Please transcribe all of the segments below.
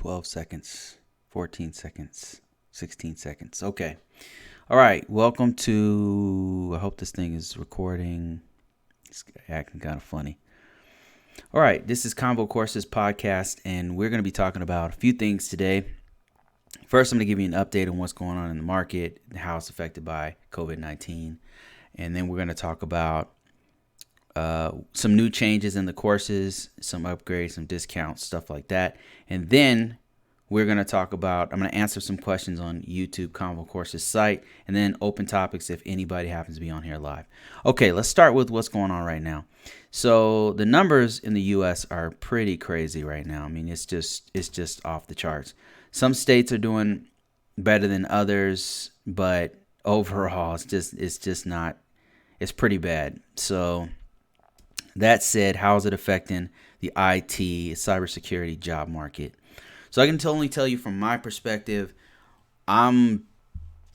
12 seconds, 14 seconds, 16 seconds. Okay. All right. Welcome to, I hope this thing is recording. It's acting kind of funny. All right. This is Convocourses podcast, and we're going to be talking about a few things today. First, I'm going to give you an update on what's going on in the market, how it's affected by COVID-19. And then we're going to talk about some new changes in the courses, some upgrades, some discounts, stuff like that. And then we're going to talk about, I'm going to answer some questions on YouTube Convocourses site, and then open topics if anybody happens to be on here live. Okay, let's start with what's going on right now. So the numbers in the U.S. are pretty crazy right now. I mean, it's just off the charts. Some states are doing better than others, but overall, it's pretty bad. So that said, how is it affecting the IT, cybersecurity job market? So I can only tell you from my perspective, I'm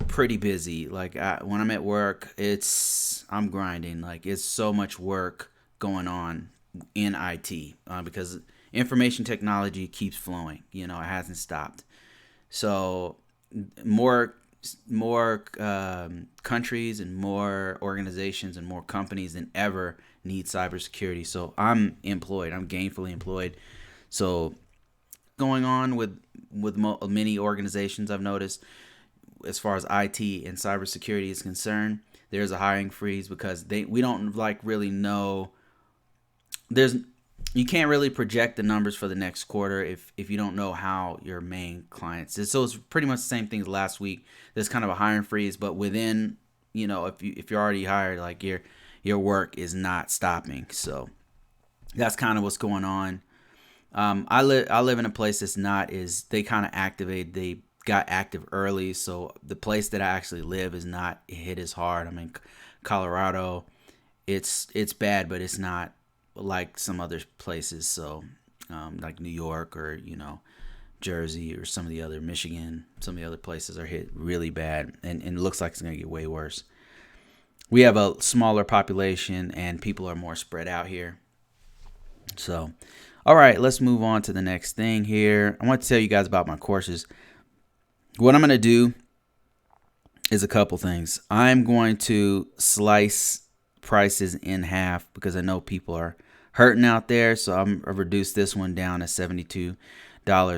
pretty busy. Like when I'm at work, I'm grinding. Like it's so much work going on in IT because information technology keeps flowing. It hasn't stopped. So more countries and more organizations and more companies than ever need cybersecurity. So I'm employed. I'm gainfully employed. So going on with many organizations, I've noticed as far as IT and cybersecurity is concerned, there's a hiring freeze because we don't really know. You can't really project the numbers for the next quarter if you don't know how your main clients is. So it's pretty much the same thing as last week. There's kind of a hiring freeze, but within, if you're already hired, like your work is not stopping. So that's kind of what's going on. I live in a place they kind of they got active early. So the place that I actually live is not hit as hard. I'm in Colorado. It's bad, but it's not like some other places. So like New York or, Jersey or some of the other Michigan, some of the other places are hit really bad. And it looks like it's going to get way worse. We have a smaller population and people are more spread out here. So, all right, let's move on to the next thing here. I want to tell you guys about my courses. What I'm going to do is a couple things. I'm going to slice prices in half because I know people are hurting out there. So I've reduced this one down to $72.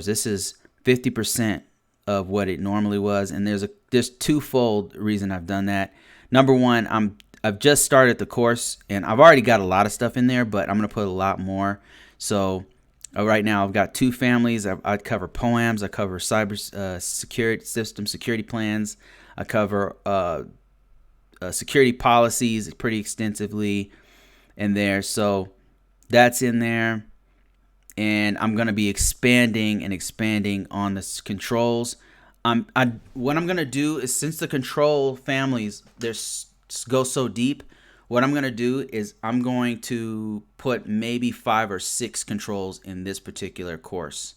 This is 50% of what it normally was. And there's twofold reason I've done that. Number one, I've just started the course and I've already got a lot of stuff in there, but I'm going to put a lot more. So right now I've got two families. I cover POAMs. I cover cyber security system security plans. I cover security policies pretty extensively in there. So that's in there. And I'm going to be expanding on the controls. What I'm going to do is, since the control families go so deep, what I'm going to do is I'm going to put maybe 5 or 6 controls in this particular course.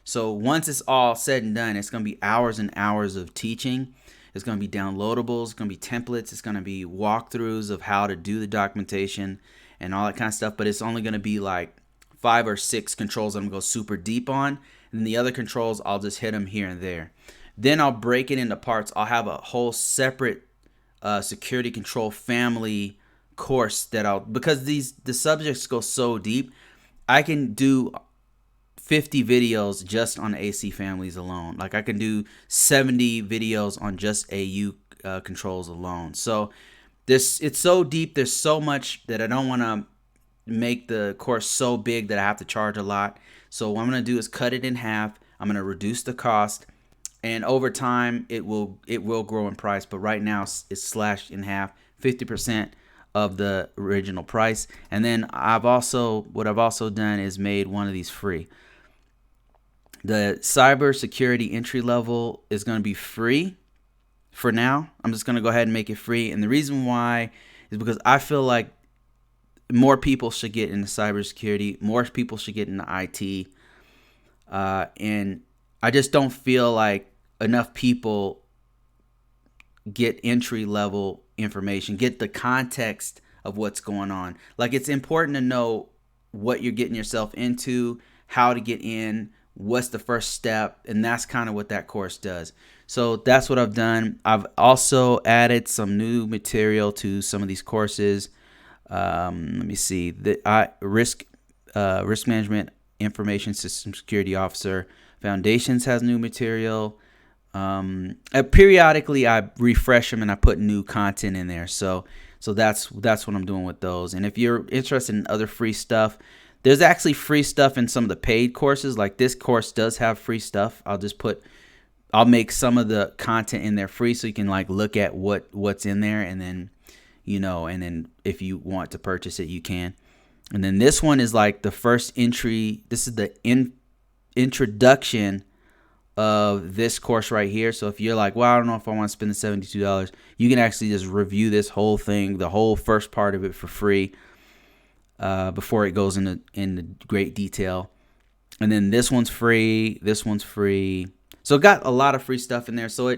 So once it's all said and done, it's going to be hours and hours of teaching. It's going to be downloadables. It's going to be templates. It's going to be walkthroughs of how to do the documentation and all that kind of stuff. But it's only going to be like 5 or 6 controls I'm going to go super deep on. And the other controls, I'll just hit them here and there. Then I'll break it into parts. I'll have a whole separate security control family course because the subjects go so deep, I can do 50 videos just on AC families alone. Like I can do 70 videos on just AU controls alone. So it's so deep. There's so much that I don't want to make the course so big that I have to charge a lot. So what I'm going to do is cut it in half. I'm going to reduce the cost, and over time it will grow in price. But right now it's slashed in half, 50% of the original price. And then what I've also done is made one of these free. The cybersecurity entry level is going to be free for now. I'm just going to go ahead and make it free. And the reason why is because I feel like more people should get into cybersecurity. More people should get into IT. And I just don't feel like enough people get entry level information, get the context of what's going on. Like, it's important to know what you're getting yourself into, how to get in, what's the first step, and that's kind of what that course does. So that's what I've done. I've also added some new material to some of these courses. Let me see. Risk management, information system security officer foundations has new material. Periodically I refresh them and I put new content in there. So that's what I'm doing with those. And if you're interested in other free stuff, there's actually free stuff in some of the paid courses. Like this course does have free stuff. I'll make some of the content in there free so you can like look at what's in there, and then and then if you want to purchase it, you can. And then this one is like the first entry. This is the introduction of this course right here. So if you're like, well, I don't know if I want to spend the $72, you can actually just review this whole thing, the whole first part of it, for free before it goes into great detail. And then this one's free. This one's free. So it got a lot of free stuff in there. So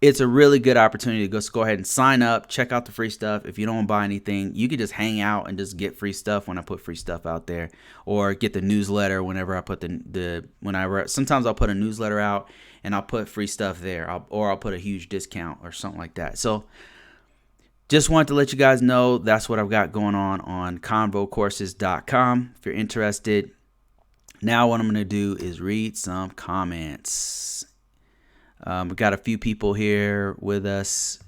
it's a really good opportunity to just go ahead and sign up, check out the free stuff. If you don't want to buy anything, you could just hang out and just get free stuff when I put free stuff out there, or get the newsletter whenever I put sometimes I'll put a newsletter out and I'll put free stuff there, or I'll put a huge discount or something like that. So just wanted to let you guys know that's what I've got going on convocourses.com if you're interested. Now what I'm going to do is read some comments. We've got a few people here with us.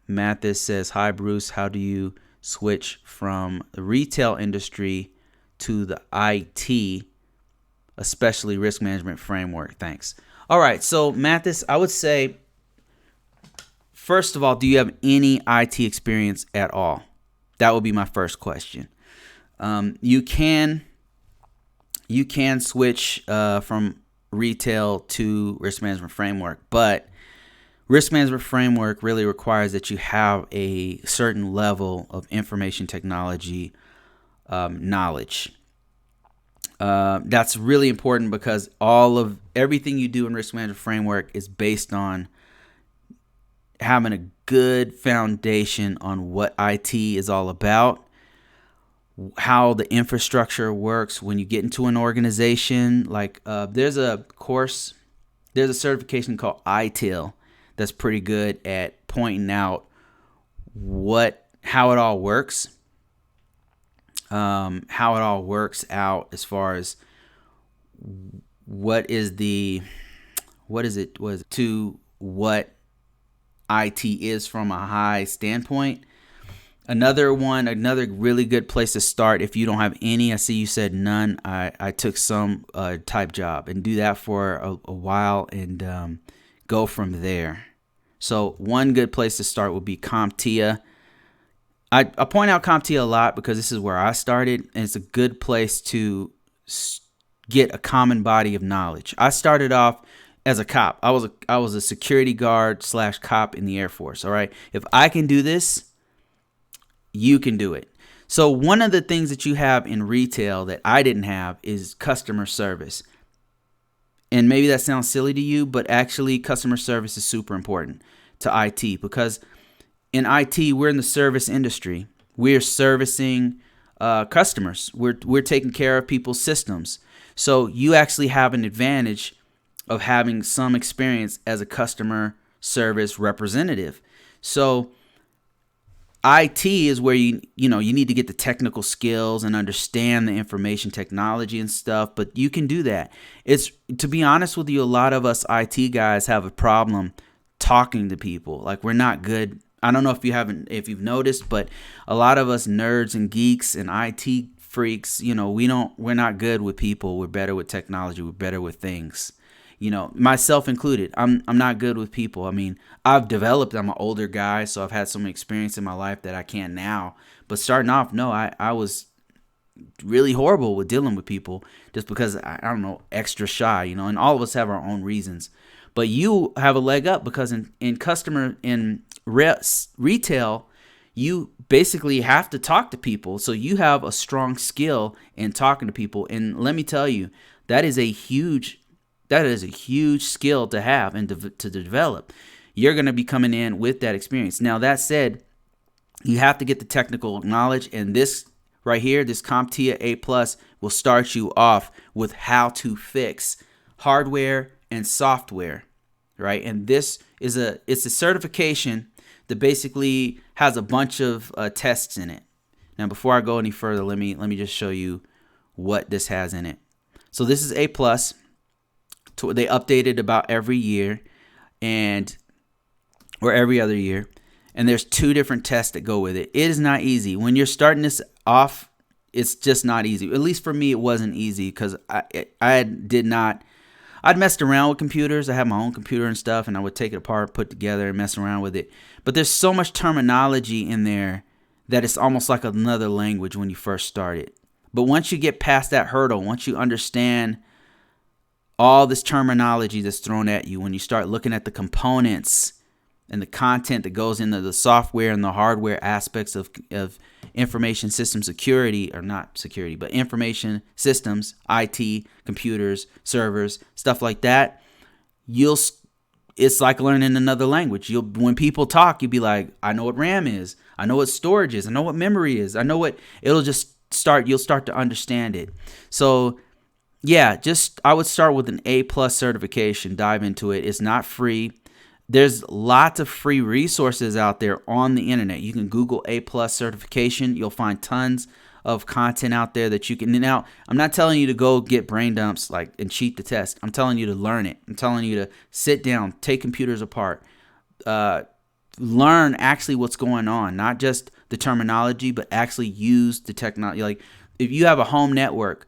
Mathis says, hi, Bruce. How do you switch from the retail industry to the IT, especially risk management framework? Thanks. All right. So, Mathis, I would say, first of all, do you have any IT experience at all? That would be my first question. You can switch from retail to risk management framework, but risk management framework really requires that you have a certain level of information technology knowledge. That's really important because everything you do in risk management framework is based on having a good foundation on what IT is all about, how the infrastructure works when you get into an organization. Like there's a certification called ITIL that's pretty good at pointing out how it all works, out as far as what IT is from a high standpoint. Another really good place to start if you don't have any. I see you said none. I took some type job, and do that for a while and go from there. So one good place to start would be CompTIA. I point out CompTIA a lot because this is where I started, and it's a good place to get a common body of knowledge. I started off as a cop. I was a security guard / cop in the Air Force. All right. If I can do this, you can do it. So one of the things that you have in retail that I didn't have is customer service. And maybe that sounds silly to you, but actually customer service is super important to IT, because in IT, we're in the service industry. We're servicing customers. We're taking care of people's systems. So you actually have an advantage of having some experience as a customer service representative. So IT is where you need to get the technical skills and understand the information technology and stuff, but you can do that. To be honest with you, a lot of us IT guys have a problem talking to people. Like, we're not good. I don't know if you've noticed, but a lot of us nerds and geeks and IT freaks, we're not good with people. We're better with technology. We're better with things. Myself included, I'm not good with people. I mean, I'm an older guy, so I've had some experience in my life that I can now. But starting off, no, I was really horrible with dealing with people just because, I don't know, extra shy, and all of us have our own reasons. But you have a leg up because in retail, you basically have to talk to people. So you have a strong skill in talking to people. And let me tell you, that is a huge skill to have and to develop. You're going to be coming in with that experience. Now, that said, you have to get the technical knowledge, and this right here, this CompTIA A Plus will start you off with how to fix hardware and software, right? And this is it's a certification that basically has a bunch of tests in it. Now, before I go any further, let me just show you what this has in it. So this is A Plus. They update it about every year, or every other year. And there's 2 different tests that go with it. It is not easy. When you're starting this off, it's just not easy. At least for me, it wasn't easy because I'd messed around with computers. I had my own computer and stuff, and I would take it apart, put it together, and mess around with it. But there's so much terminology in there that it's almost like another language when you first start it. But once you get past that hurdle, once you understand all this terminology that's thrown at you, when you start looking at the components and the content that goes into the software and the hardware aspects of information system security, or not security, but information systems, IT, computers, servers, stuff like that, it's like learning another language. When people talk, you'll be like, I know what RAM is. I know what storage is. I know what memory is. I know what you'll start to understand it. So yeah, I would start with an A+ certification, dive into it. It's not free. There's lots of free resources out there on the internet. You can Google A+ certification. You'll find tons of content out there that you can. Now, I'm not telling you to go get brain dumps and cheat the test. I'm telling you to learn it. I'm telling you to sit down, take computers apart, learn actually what's going on, not just the terminology, but actually use the technology. Like if you have a home network,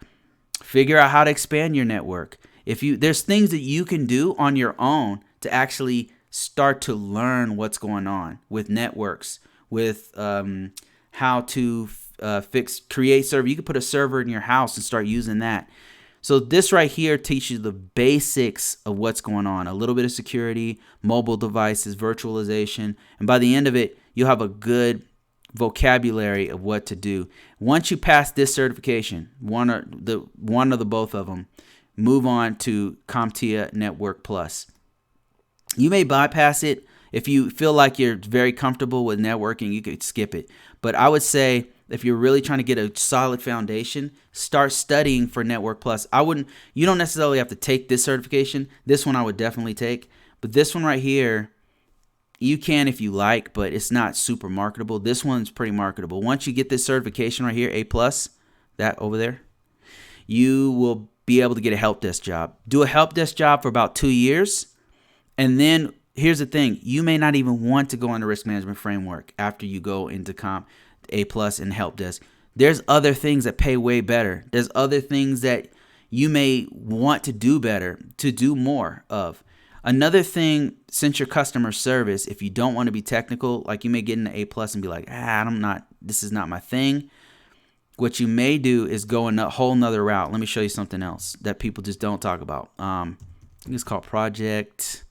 figure out how to expand your network. There's things that you can do on your own to actually start to learn what's going on with networks, with how to create server. You could put a server in your house and start using that. So this right here teaches you the basics of what's going on, a little bit of security, mobile devices, virtualization, and by the end of it, you'll have a good vocabulary of what to do. Once you pass this certification, one or the both of them, move on to CompTIA Network Plus. You may bypass it. If you feel like you're very comfortable with networking, you could skip it. But I would say if you're really trying to get a solid foundation, start studying for Network Plus. You don't necessarily have to take this certification. This one I would definitely take. But this one right here, you can if you like, but it's not super marketable. This one's pretty marketable. Once you get this certification right here, A+, that over there, you will be able to get a help desk job. Do a help desk job for about 2 years. And then here's the thing. You may not even want to go into risk management framework after you go into Comp A+ and help desk. There's other things that pay way better. There's other things that you may want to do better, to do more of. Another thing, since your customer service, if you don't want to be technical, like you may get into A+ and be like, this is not my thing. What you may do is go in a whole nother route. Let me show you something else that people just don't talk about. I think it's called Project.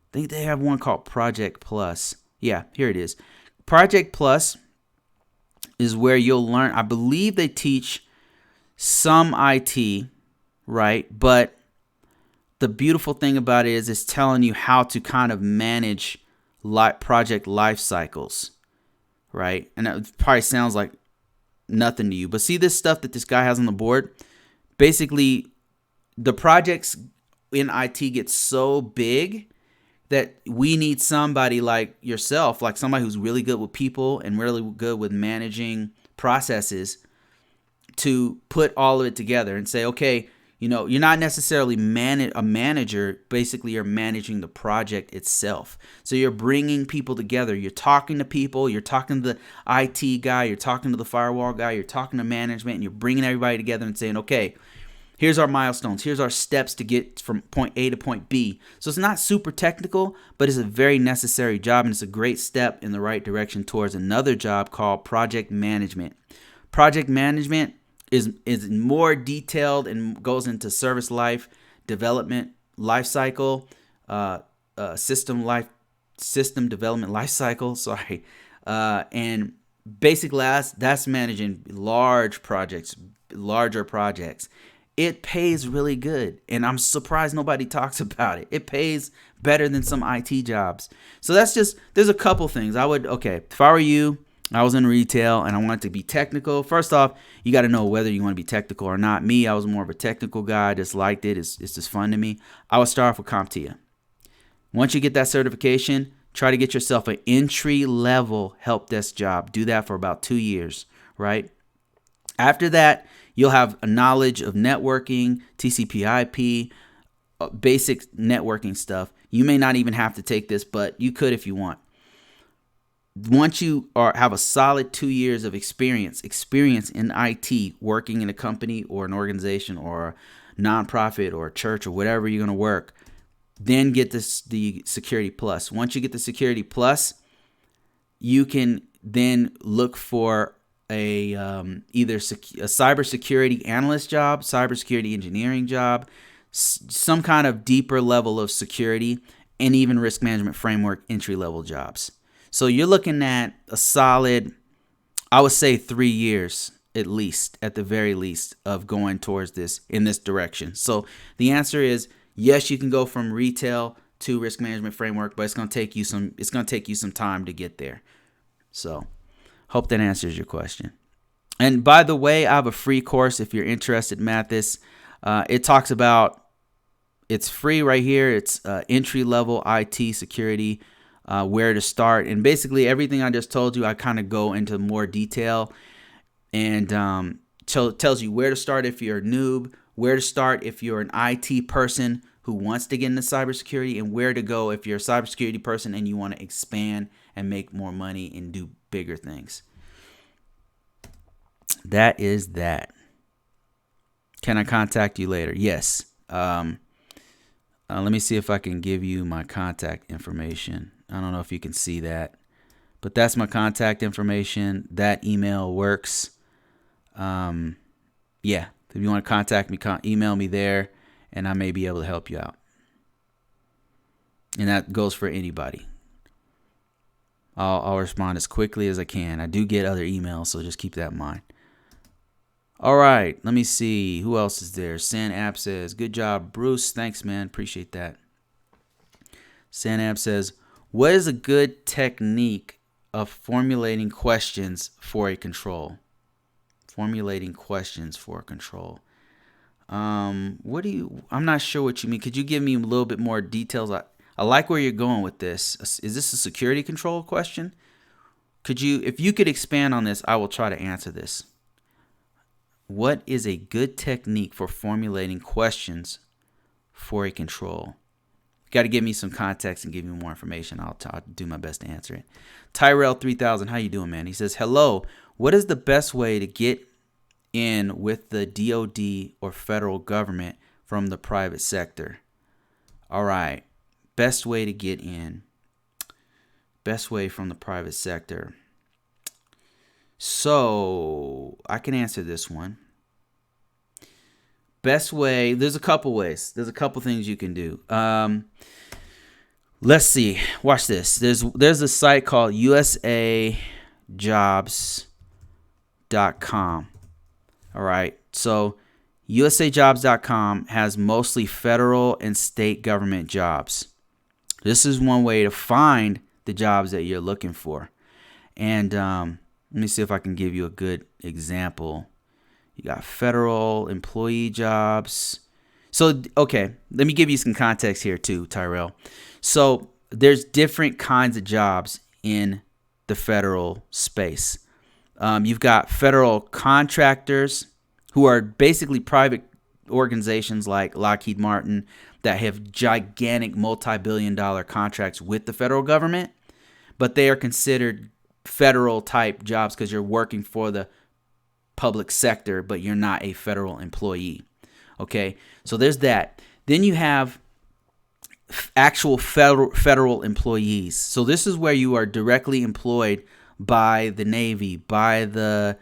I think they have one called Project Plus. Yeah, here it is. Project Plus is where you'll learn. I believe they teach some IT, right? But the beautiful thing about it is it's telling you how to kind of manage project life cycles, right? And that probably sounds like nothing to you. But see this stuff that this guy has on the board? Basically, the projects in IT get so big that we need somebody like yourself, like somebody who's really good with people and really good with managing processes, to put all of it together and say, okay, you're not necessarily a manager. Basically, you're managing the project itself. So you're bringing people together. You're talking to people. You're talking to the IT guy. You're talking to the firewall guy. You're talking to management. And you're bringing everybody together and saying, okay, here's our milestones. Here's our steps to get from point A to point B. So it's not super technical, but it's a very necessary job, and it's a great step in the right direction towards another job called project management. Project management is more detailed and goes into service life, development, life cycle, system development life cycle. Sorry, and basically that's managing larger projects. It pays really good, and I'm surprised nobody talks about it. It pays better than some IT jobs. So there's a couple things. If I were you, I was in retail and I wanted to be technical. First off, you got to know whether you want to be technical or not. Me, I was more of a technical guy. I just liked it. It's just fun to me. I would start off with CompTIA. Once you get that certification, try to get yourself an entry-level help desk job. Do that for about 2 years, right? After that, you'll have a knowledge of networking, TCP/IP, basic networking stuff. You may not even have to take this, but you could if you want. Once you have a solid 2 years of experience in IT, working in a company or an organization or a nonprofit or a church or whatever you're going to work, then get the Security Plus. Once you get the Security Plus, you can then look for either a cybersecurity analyst job, cybersecurity engineering job, some kind of deeper level of security, and even risk management framework entry-level jobs. So you're looking at a solid, I would say 3 years at least, at the very least, of going towards this in this direction. So the answer is yes, you can go from retail to risk management framework, but it's going to take you some time to get there. So hope that answers your question. And by the way, I have a free course if you're interested, Mathis. It talks about, it's free right here. It's entry-level IT security, where to start. And basically everything I just told you, I kind of go into more detail and tells you where to start if you're a noob, where to start if you're an IT person who wants to get into cybersecurity, and where to go if you're a cybersecurity person and you want to expand and make more money and do bigger things. That is that. Can I contact you later? Yes. Let me see if I can give you my contact information. I don't know if you can see that, but that's my contact information. That email works. Yeah, if you want to contact me, email me there, and I may be able to help you out. And that goes for anybody. I'll respond as quickly as I can. I do get other emails, so just keep that in mind. All right, let me see. Who else is there? Sanab says, good job, Bruce. Thanks, man. Appreciate that. Sanab says, what is a good technique of formulating questions for a control? Formulating questions for a control. I'm not sure what you mean. Could you give me a little bit more details? I like where you're going with this. Is this a security control question? If you could expand on this, I will try to answer this. What is a good technique for formulating questions for a control? Got to give me some context and give me more information. I'll do my best to answer it. Tyrell 3000, how you doing, man? He says, hello. What is the best way to get in with the DoD or federal government from the private sector? All right. Best way to get in. Best way from the private sector. So I can answer this one. Best way, there's a couple ways. There's a couple things you can do. Let's see. Watch this. There's a site called usajobs.com. All right. So usajobs.com has mostly federal and state government jobs. This is one way to find the jobs that you're looking for. And let me see if I can give you a good example. You got federal employee jobs. So, okay, let me give you some context here too, Tyrell. So there's different kinds of jobs in the federal space. You've got federal contractors who are basically private organizations like Lockheed Martin that have gigantic multi-billion-dollar contracts with the federal government, but they are considered federal type jobs because you're working for the public sector, but you're not a federal employee. Okay, so there's that. Then you have actual federal employees. So this is where you are directly employed by the Navy, by the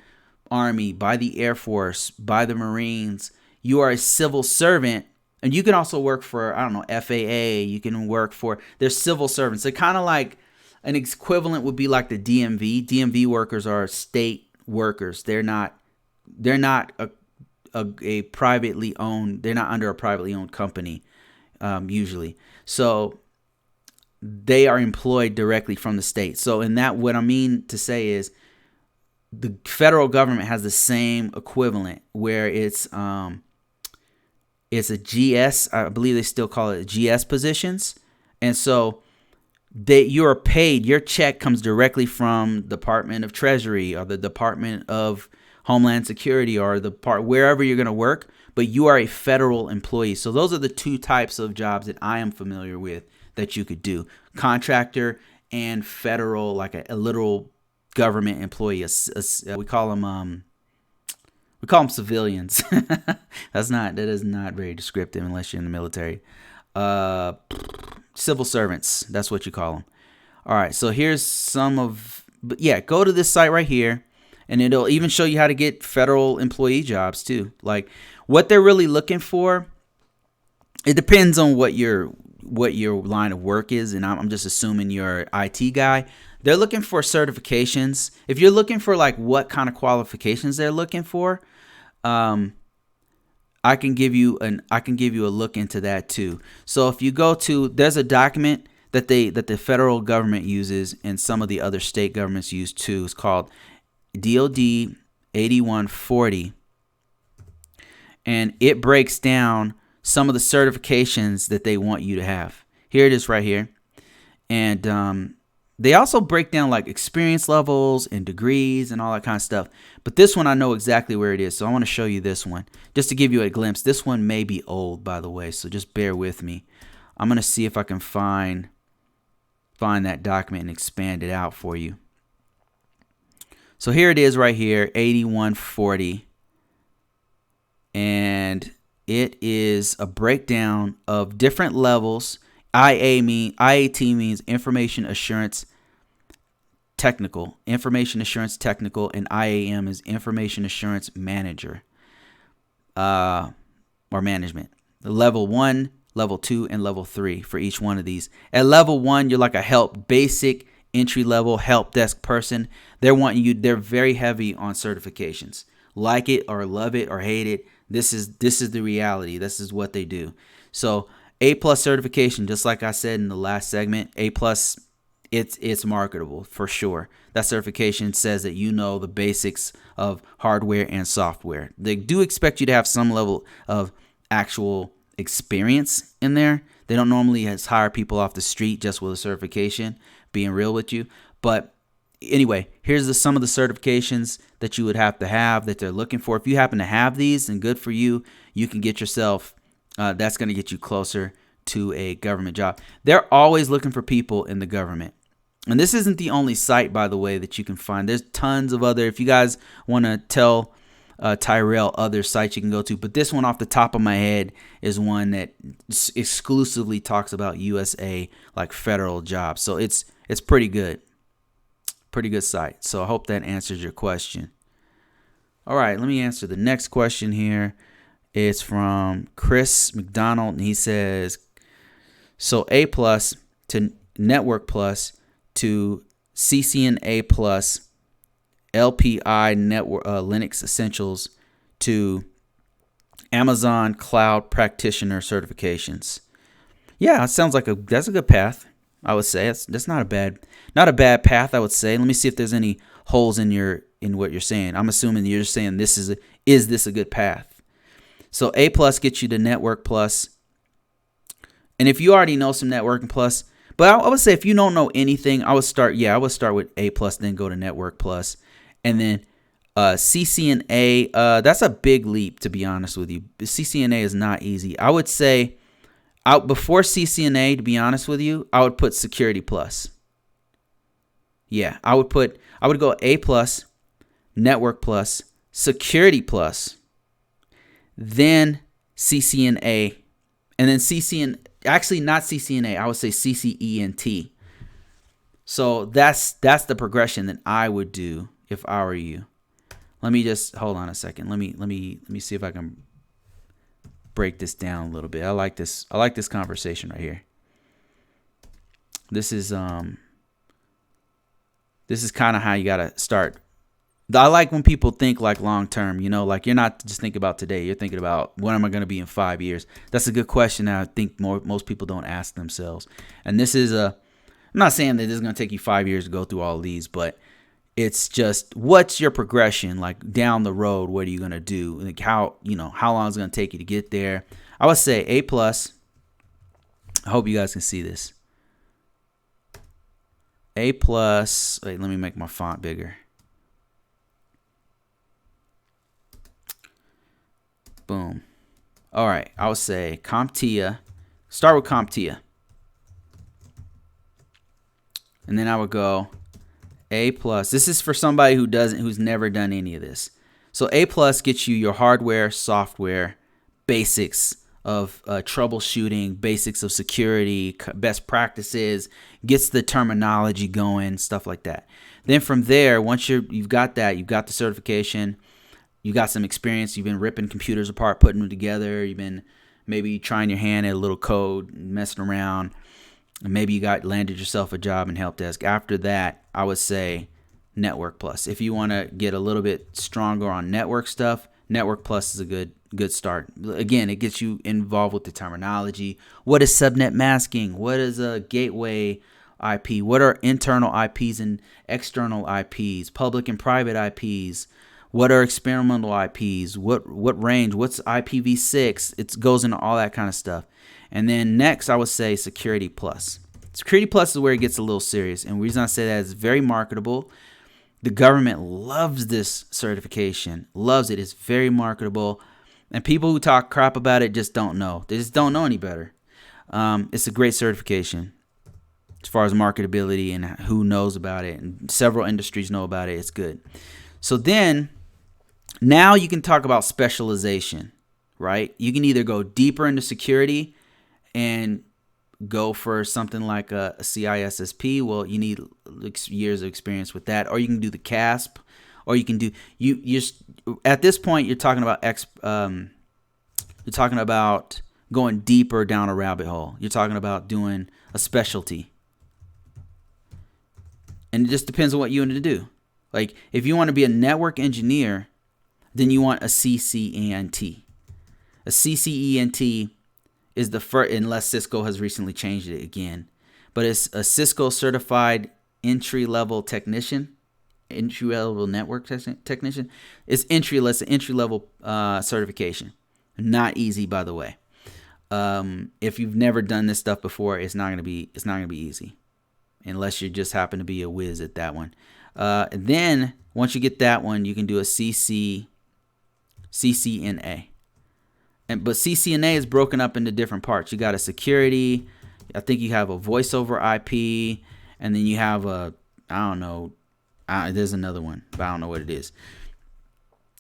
Army, by the Air Force, by the Marines. You are a civil servant, and you can also work for, I don't know, FAA. You can work for, they're civil servants. They're kind of like, an equivalent would be like the DMV. DMV workers are state workers. They're not a privately owned, they're not under a privately owned company usually. So they are employed directly from the state. So in that, what I mean to say is the federal government has the same equivalent where it's a GS. I believe they still call it GS positions, and so you are paid. Your check comes directly from Department of Treasury or the Department of Homeland Security or wherever you're going to work, but you are a federal employee. So those are the two types of jobs that I am familiar with that you could do: contractor and federal, like a literal government employee. We call them civilians. That is not very descriptive unless you're in the military. Civil servants, that's what you call them. All right, so here's go to this site right here, and it'll even show you how to get federal employee jobs too. Like what they're really looking for, it depends on what your line of work is, and I'm just assuming you're an IT guy. They're looking for certifications. If you're looking for like what kind of qualifications they're looking for, I can give you a look into that too. So if you go to, there's a document that the federal government uses and some of the other state governments use too. It's called DOD 8140, and it breaks down some of the certifications that they want you to have. Here it is right here, and they also break down like experience levels and degrees and all that kind of stuff. But this one I know exactly where it is, so I want to show you this one just to give you a glimpse. This one may be old, by the way, so just bear with me. I'm going to see if I can find that document and expand it out for you. So here it is right here, 8140. And it is a breakdown of different levels. IAT means Information Assurance Technical, and IAM is Information Assurance Manager, or Management. Level 1, Level 2, and Level 3 for each one of these. At Level 1, you're like a basic entry-level help desk person. They're very heavy on certifications. Like it or love it or hate it, this is the reality. This is what they do. So A+ certification, just like I said in the last segment, A+, it's marketable for sure. That certification says that you know the basics of hardware and software. They do expect you to have some level of actual experience in there. They don't normally hire people off the street just with a certification, being real with you. But anyway, here's some of the certifications that you would have that they're looking for. If you happen to have these, then good for you. You can get yourself, that's going to get you closer to a government job. They're always looking for people in the government. And this isn't the only site, by the way, that you can find. There's tons of other, if you guys want to tell Tyrell other sites you can go to. But this one off the top of my head is one that exclusively talks about USA, like federal jobs. So it's pretty good. Pretty good site. So I hope that answers your question. All right, let me answer the next question here. It's from Chris McDonald, and he says, so A+ to Network Plus to CCNA Plus, LPI Network Linux Essentials to Amazon Cloud Practitioner certifications. Yeah, it sounds like that's a good path. I would say that's not a bad path. I would say. Let me see if there's any holes in what you're saying. I'm assuming you're just saying is this a good path? So A+ gets you to Network Plus, and if you already know some Networking Plus, but I would say if you don't know anything, I would start with A+, then go to Network Plus, and then CCNA. That's a big leap, to be honest with you. CCNA is not easy. I would say before CCNA, to be honest with you, I would put Security Plus. Yeah, I would go A+, Network Plus, Security Plus, then CCNA, and then actually not CCNA, I would say CCENT. So that's the progression that I would do if I were you. Let me just hold on a second. Let me see if I can break this down a little bit. I like this conversation right here. This is kind of how you gotta start. I like when people think like long term, like you're not just thinking about today. You're thinking about when am I going to be in 5 years? That's a good question that I think most people don't ask themselves. And this is I'm not saying that this is going to take you 5 years to go through all of these, but It's just, what's your progression like down the road? What are you going to do? Like how long is it going to take you to get there? I would say A plus. I hope you guys can see this. A plus. Wait, let me make my font bigger. Boom. All right. I would say CompTIA. Start with CompTIA. And then I would go A plus. This is for somebody who's never done any of this. So A plus gets you your hardware, software, basics of troubleshooting, basics of security, best practices, gets the terminology going, stuff like that. Then from there, once you've got that, you've got the certification, you got some experience, you've been ripping computers apart, putting them together, you've been maybe trying your hand at a little code, messing around, and maybe you landed yourself a job in help desk. After that, I would say Network Plus. If you want to get a little bit stronger on network stuff, Network Plus is a good start. Again, it gets you involved with the terminology. What is subnet masking? What is a gateway IP? What are internal IPs and external IPs? Public and private IPs? What are experimental IPs? What range? What's IPv6? It goes into all that kind of stuff. And then next, I would say Security Plus. Security Plus is where it gets a little serious. And the reason I say that is very marketable. The government loves this certification, loves it. It's very marketable. And people who talk crap about it just don't know. They just don't know any better. It's a great certification as far as marketability and who knows about it. And several industries know about it. It's good. So then, now you can talk about specialization, right? You can either go deeper into security and go for something like a CISSP. Well, you need years of experience with that. Or you can do the CASP. Or you can do you at this point you're talking about going deeper down a rabbit hole. You're talking about doing a specialty. And it just depends on what you want to do. Like if you want to be a network engineer, then you want a CCENT. A CCENT is the first, unless Cisco has recently changed it again, but it's a Cisco certified entry-level technician, entry-level network technician. It's entry-level certification. Not easy, by the way. If you've never done this stuff before, it's not gonna be easy, unless you just happen to be a whiz at that one. And then once you get that one, you can do a CCNA. But CCNA is broken up into different parts. You got a security, I think you have a voice over IP, and then you have there's another one, but I don't know what it is.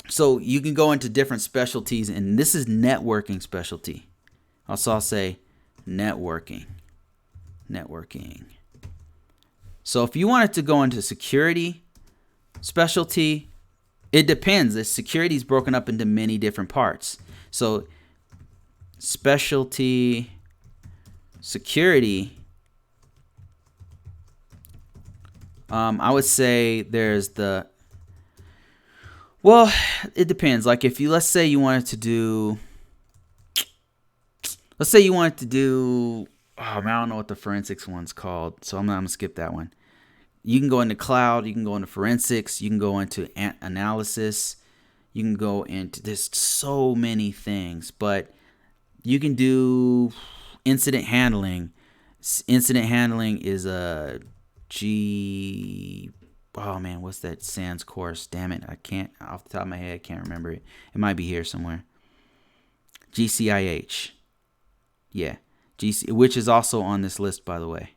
So you can go into different specialties, and this is networking specialty. Also, I'll say networking. So if you wanted to go into security specialty, it depends. The security is broken up into many different parts. So specialty security, I would say it depends. Like let's say you wanted to do, I don't know what the forensics one's called, so I'm gonna skip that one. You can go into cloud, you can go into forensics, you can go into analysis, you can go into, there's so many things, but you can do incident handling. Incident handling is a what's that SANS course? Damn it, I can't, off the top of my head, I can't remember it. It might be here somewhere. GCIH. Yeah. Which is also on this list, by the way.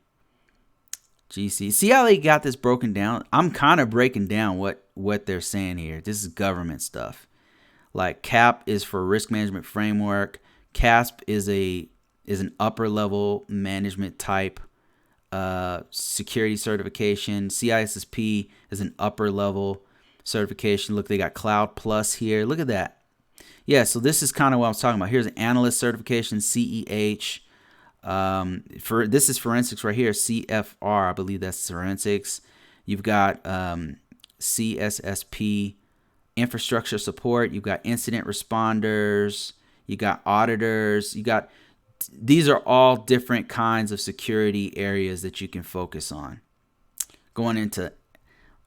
GC. See how they got this broken down? I'm kind of breaking down what they're saying here. This is government stuff. Like CAP is for risk management framework. CASP is an upper level management type security certification. CISSP is an upper level certification. Look, they got Cloud Plus here. Look at that. Yeah, so this is kind of what I was talking about. Here's an analyst certification, CEH. This is forensics right here, CFR, I believe that's forensics. You've got CSSP, infrastructure support. You've got incident responders. You got auditors. These are all different kinds of security areas that you can focus on. Going into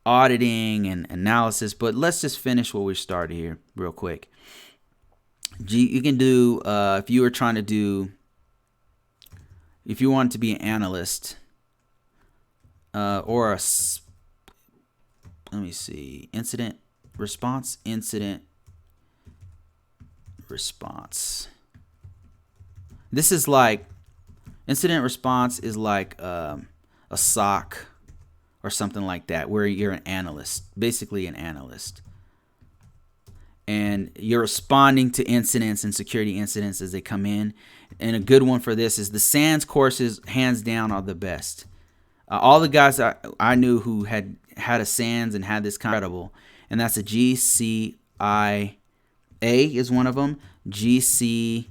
auditing and analysis, but let's just finish what we started here real quick. You can do, if you were trying to do, if you wanted to be an analyst, or let me see, incident response. This is like, incident response is like a SOC or something like that, where you're an analyst, basically an analyst. And you're responding to incidents and security incidents as they come in. And a good one for this is the SANS courses, hands down, are the best. All the guys I knew who had a SANS and had this incredible, and that's a GCIA is one of them, GCIH.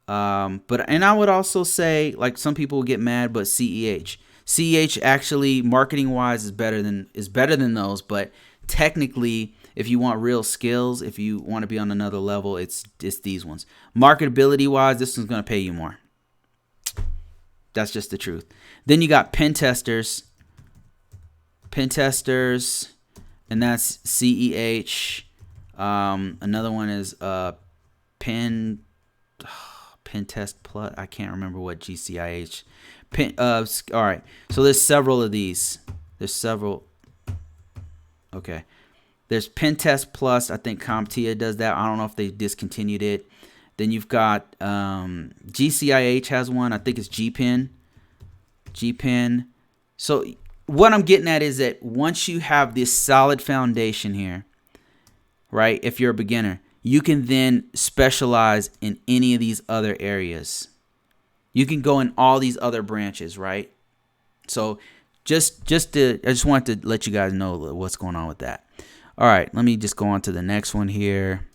And I would also say, like, some people will get mad, but CEH. CEH actually, marketing wise, is better than those, but technically, if you want real skills, if you want to be on another level, it's these ones. Marketability wise, this one's going to pay you more. That's just the truth. Then you got pen testers, and that's CEH. Another one is pen test plus. I can't remember what GCIH. All right. So there's several of these. Okay. There's Pen Test Plus. I think CompTIA does that. I don't know if they discontinued it. Then you've got GCIH has one. I think it's GPen. So what I'm getting at is that once you have this solid foundation here, right, if you're a beginner, you can then specialize in any of these other areas. You can go in all these other branches, right? So I just wanted to let you guys know what's going on with that. All right, let me just go on to the next one here.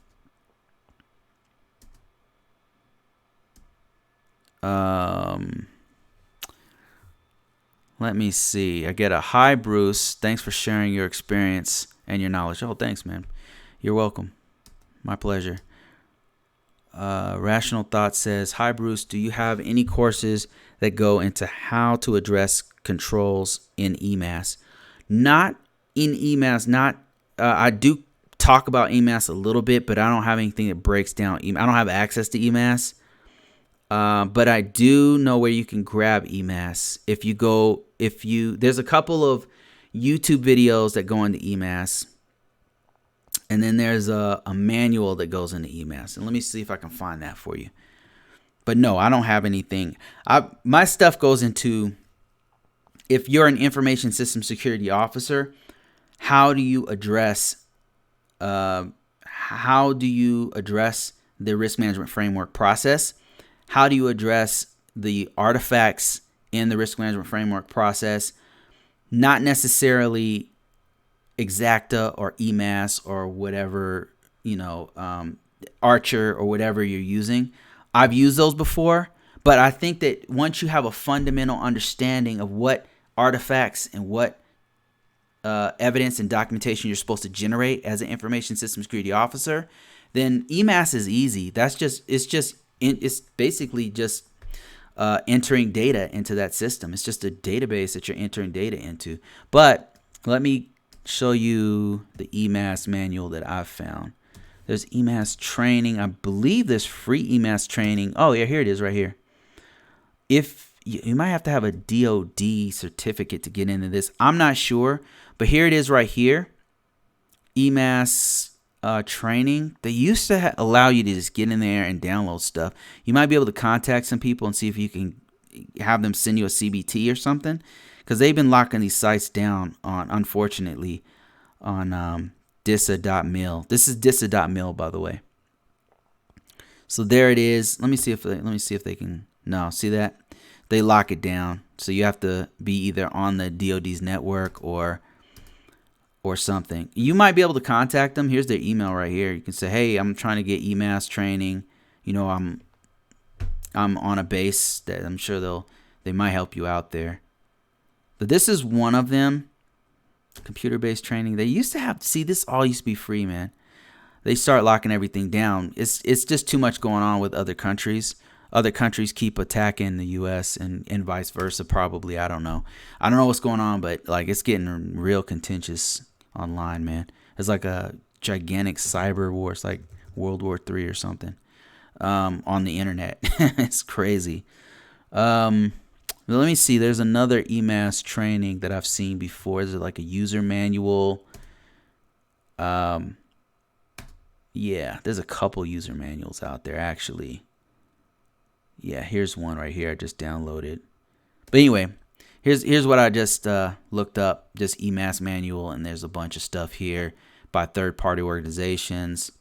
Let me see. I get a hi, Bruce. Thanks for sharing your experience and your knowledge. Oh, thanks, man. You're welcome. My pleasure. Rational Thought says, hi, Bruce. Do you have any courses that go into how to address controls in eMASS? Not in eMASS. I do talk about eMASS a little bit, but I don't have anything that breaks down. I don't have access to eMASS. But I do know where you can grab eMASS. There's a couple of YouTube videos that go into eMASS, and then there's a manual that goes into eMASS. And let me see if I can find that for you. But no, I don't have anything. My stuff goes into, if you're an information system security officer, how do you address the risk management framework process? How do you address the artifacts in the risk management framework process? Not necessarily Exacta or eMASS or whatever, Archer or whatever you're using. I've used those before, but I think that once you have a fundamental understanding of what artifacts and what evidence and documentation you're supposed to generate as an information system security officer, then eMASS is easy. It's basically just entering data into that system. It's just a database that you're entering data into. But let me show you the eMASS manual that I've found. There's eMASS training. I believe there's free eMASS training. Oh, yeah, here it is right here. If you might have to have a DOD certificate to get into this. I'm not sure, but here it is right here. eMASS training. They used to allow you to just get in there and download stuff. You might be able to contact some people and see if you can have them send you a CBT or something, because they've been locking these sites down unfortunately, on disa.mil. This is disa.mil, by the way. So there it is. Let me see if they can. No, see that? They lock it down. So you have to be either on the DoD's network or something. You might be able to contact them. Here's their email right here. You can say, hey, I'm trying to get eMASS training. I'm on a base that I'm sure they might help you out there. But this is one of them. Computer-based training. They used to have, this all used to be free, man. They start locking everything down. It's just too much going on with other countries. other countries keep attacking the U.S. and vice versa. Probably, I don't know. I don't know what's going on, but like it's getting real contentious online, man. It's like a gigantic cyber war. It's like World War III or something on the internet. It's crazy. Let me see. There's another eMASS training that I've seen before. Is it like a user manual? Yeah, there's a couple user manuals out there actually. Yeah, here's one right here. I just downloaded. But anyway, here's what I just looked up. Just eMASS manual, and there's a bunch of stuff here by third-party organizations.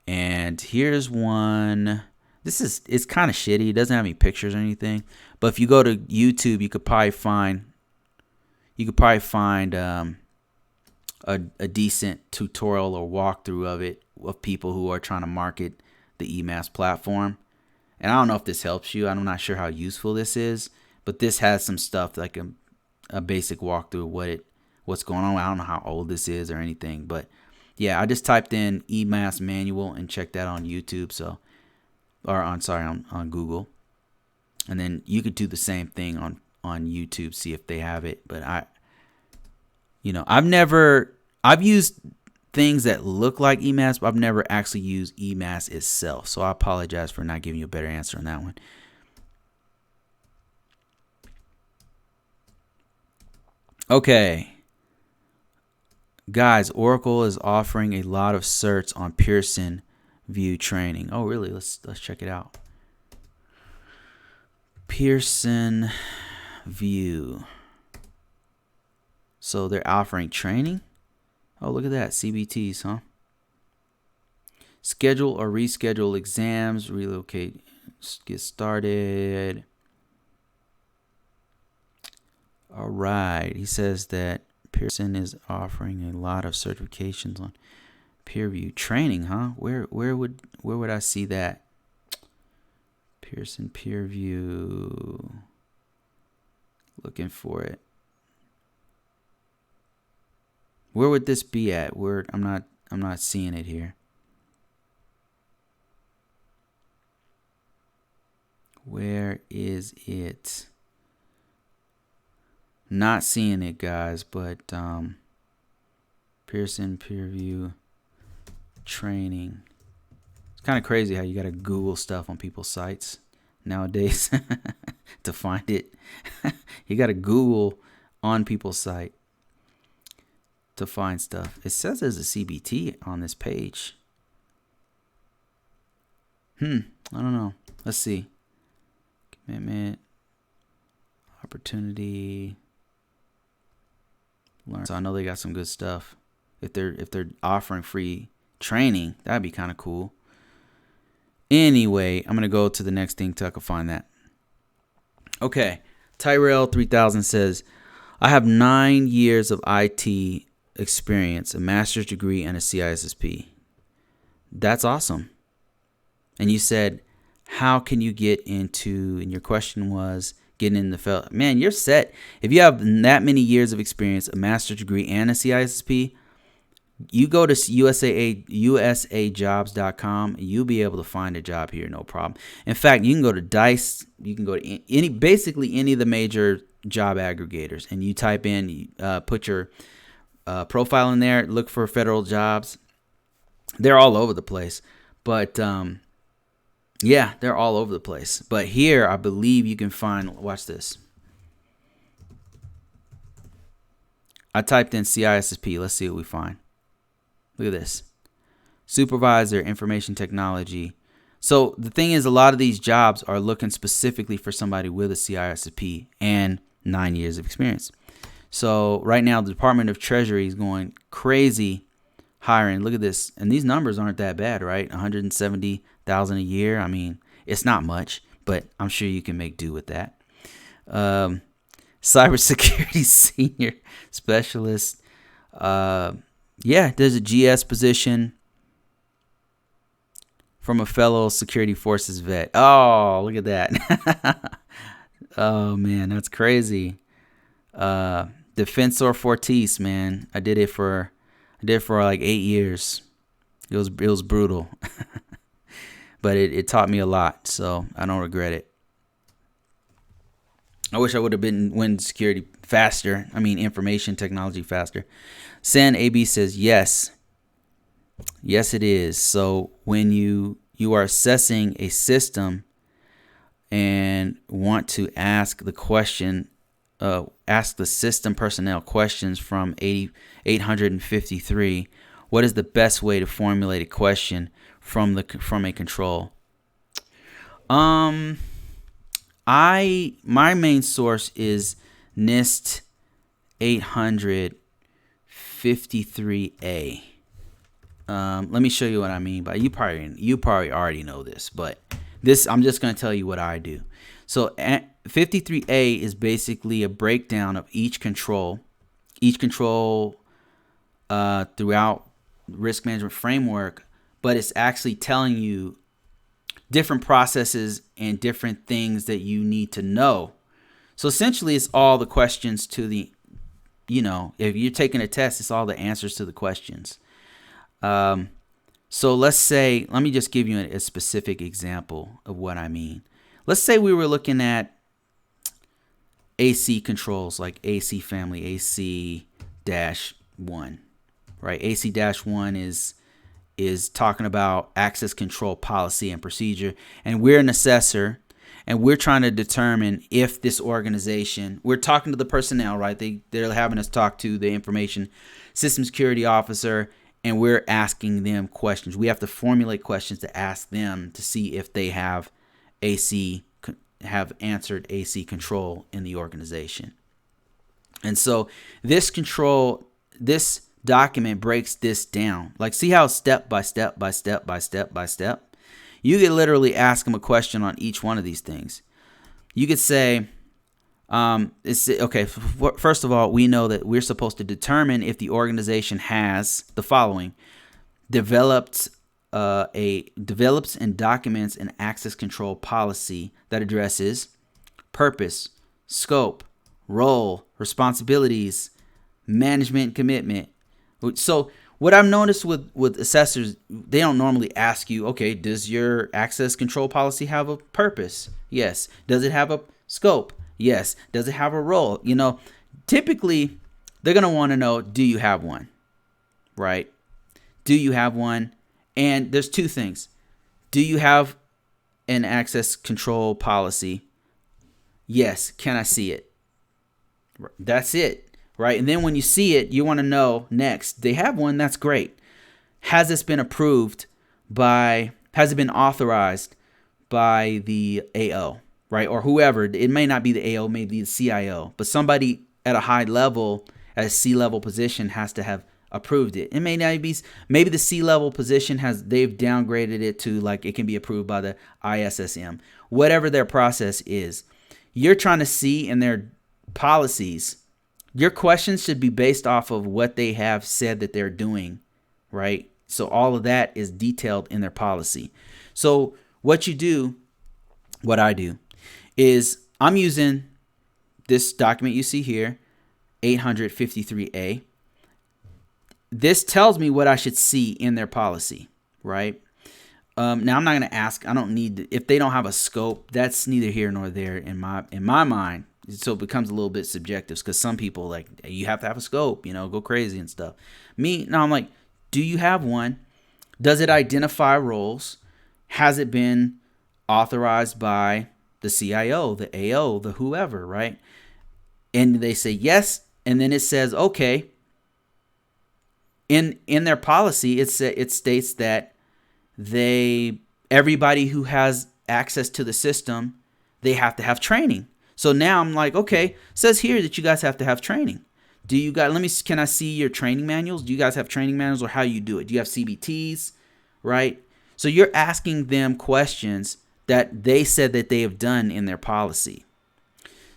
And here's one. It's kind of shitty. It doesn't have any pictures or anything. But if you go to YouTube, you could probably find a decent tutorial or walkthrough of it of people who are trying to market the eMASS platform. And I don't know if this helps you. I'm not sure how useful this is, but this has some stuff like a basic walkthrough of what's going on. I don't know how old this is or anything, but yeah, I just typed in eMASS manual and checked that on YouTube. On Google, and then you could do the same thing on YouTube, see if they have it. But I've used things that look like eMASS, but I've never actually used eMASS itself. So I apologize for not giving you a better answer on that one. Okay. Guys, Oracle is offering a lot of certs on Pearson VUE training. Oh, really? Let's check it out. Pearson VUE. So they're offering training? Oh, look at that. CBTs, huh? Schedule or reschedule exams, relocate, get started. All right. He says that Pearson is offering a lot of certifications on peer review training, huh? Where would I see that? Pearson peer review. Looking for it. Where would this be at? I'm not seeing it here. Where is it? Not seeing it, guys, but Pearson peer review training. It's kind of crazy how you got to Google stuff on people's sites nowadays to find it. You got to Google on people's site to find stuff. It says there's a CBT on this page. I don't know. Let's see. Commitment, opportunity, learn. So I know they got some good stuff. If they're offering free training, that'd be kind of cool. Anyway, I'm gonna go to the next thing till I can find that. Okay, Tyrell 3000 says, I have 9 years of IT experience, a master's degree, and a CISSP. That's awesome. And you said, how can you get into, and your question was getting in the field. Man, you're set. If you have that many years of experience, a master's degree, and a CISSP, you go to usajobs.com and you'll be able to find a job here, no problem. In fact, you can go to Dice, you can go to basically any of the major job aggregators, and you type in, put your profile in there, look for federal jobs. They're all over the place, but yeah, they're all over the place. But here, I believe you can find, watch this. I typed in CISSP. Let's see what we find. Look at this. Supervisor, information technology. So the thing is, a lot of these jobs are looking specifically for somebody with a CISSP and 9 years of experience. So right now, the Department of Treasury is going crazy hiring. Look at this. And these numbers aren't that bad, right? 170,000 a year. I mean, it's not much, but I'm sure you can make do with that. Cybersecurity senior specialist. Yeah, there's a GS position from a fellow security forces vet. Oh, look at that. Oh, man, that's crazy. Defensor Fortis, man. I did it for like 8 years. It was brutal. but it taught me a lot, so I don't regret it. I wish I would have been went security faster. I mean, information technology faster. San AB says yes. Yes, it is. So when you are assessing a system and want to ask the question, ask the system personnel questions from 853, what is the best way to formulate a question from a control? My main source is NIST 853A. Let me show you what I mean by you probably already know this, but I'm just going to tell you what I do. So 53A is basically a breakdown of each control throughout risk management framework, but it's actually telling you different processes and different things that you need to know. So essentially, it's all the questions to the, if you're taking a test, it's all the answers to the questions. So let me just give you a specific example of what I mean. Let's say we were looking at AC controls, like AC family, AC-1, right? AC-1 is talking about access control policy and procedure. And we're an assessor, and we're trying to determine if this organization, we're talking to the personnel, right? They're having us talk to the information system security officer, and we're asking them questions. We have to formulate questions to ask them to see if they have answered AC control in the organization. And so this document breaks this down. Like, see how step by step by step by step by step? You could literally ask them a question on each one of these things. You could say, okay, first of all, we know that we're supposed to determine if the organization has the following: develops and documents an access control policy that addresses purpose, scope, role, responsibilities, management, commitment. So what I've noticed with assessors, they don't normally ask you, okay, does your access control policy have a purpose? Yes. Does it have a scope? Yes. Does it have a role? Typically they're going to want to know, do you have one? Right? Do you have one? And there's two things. Do you have an access control policy? Yes. Can I see it? That's it. Right? And then when you see it, you want to know next, they have one, that's great. Has it been authorized by the AO, right? Or whoever. It may not be the AO, maybe the CIO, but somebody at a high level, at a C-level position, has to have approved it. It may not be, maybe the C-level position they've downgraded it to, like, it can be approved by the ISSM. Whatever their process is, you're trying to see in their policies. Your questions should be based off of what they have said that they're doing, right? So all of that is detailed in their policy. So what I do, is I'm using this document you see here, 853A. This tells me what I should see in their policy, right? Now I'm not going to ask. I don't need if they don't have a scope. That's neither here nor there in my mind. So it becomes a little bit subjective, because some people, like, you have to have a scope, go crazy and stuff. I'm like, do you have one? Does it identify roles? Has it been authorized by the CIO, the AO, the whoever, right? And they say yes, and then it says, okay. In their policy, it states that everybody who has access to the system, they have to have training. So now I'm like, okay, it says here that you guys have to have training. Can I see your training manuals? Do you guys have training manuals, or how you do it? Do you have CBTs, right? So you're asking them questions that they said that they have done in their policy.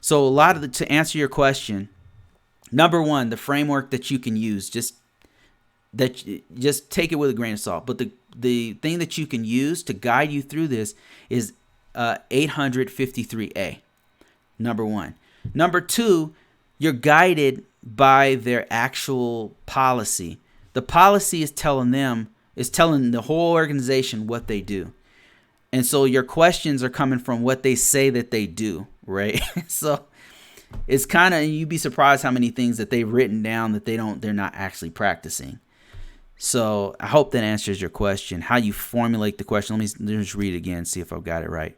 So to answer your question, number one, the framework that you can use, just take it with a grain of salt. But the thing that you can use to guide you through this is 853A. Number one. Number two, you're guided by their actual policy. The policy is telling the whole organization what they do. And so your questions are coming from what they say that they do, right? So it's kind of, you'd be surprised how many things that they've written down that they're not actually practicing. So I hope that answers your question. How you formulate the question. Let me just read it again, see if I've got it right.